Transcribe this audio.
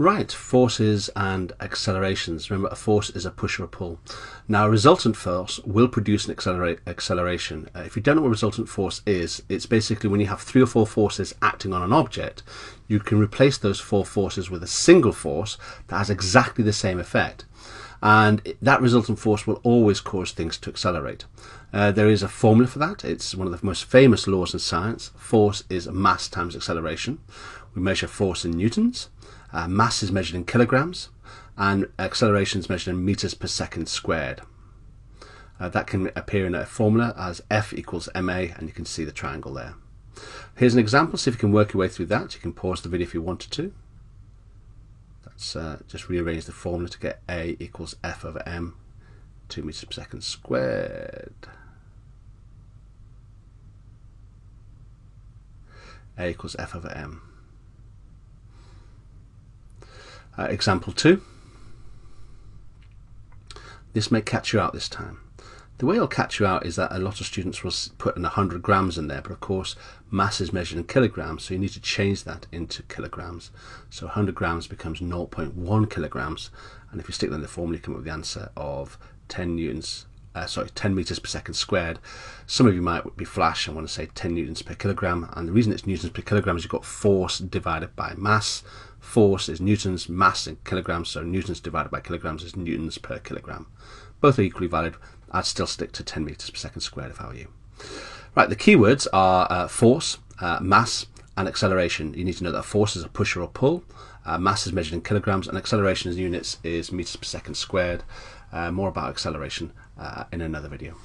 Right, forces and accelerations. Remember, a force is a push or a pull. Now, a resultant force will produce an acceleration. If you don't know what a resultant force is, it's basically when you have 3 or 4 forces acting on an object, you can replace those 4 forces with a single force that has exactly the same effect. And that resultant force will always cause things to accelerate. There is a formula for that. It's one of the most famous laws in science. Force is mass times acceleration. We measure force in newtons. Mass is measured in kilograms, and acceleration is measured in meters per second squared. That can appear in a formula as F equals ma, and you can see the triangle there. Here's an example. See if you can work your way through that. You can pause the video if you wanted to. Let's just rearrange the formula to get A equals F over m, 2 meters per second squared. A equals F over m. Example 2. This may catch you out this time. The way it'll catch you out is that a lot of students will put in 100 grams in there, but of course mass is measured in kilograms, so you need to change that into kilograms. So 100 grams becomes 0.1 kilograms, and if you stick that in the formula, you come up with the answer of 10 meters per second squared. Some of you might be flash and want to say 10 newtons per kilogram, and the reason it's newtons per kilogram is you've got force divided by mass. Force is newtons, mass in kilograms, so newtons divided by kilograms is newtons per kilogram. Both are equally valid. I'd still stick to 10 meters per second squared if I were you. Right, the keywords are force, mass, and acceleration. You need to know that force is a push or a pull, mass is measured in kilograms, and acceleration in units is meters per second squared. More about acceleration in another video.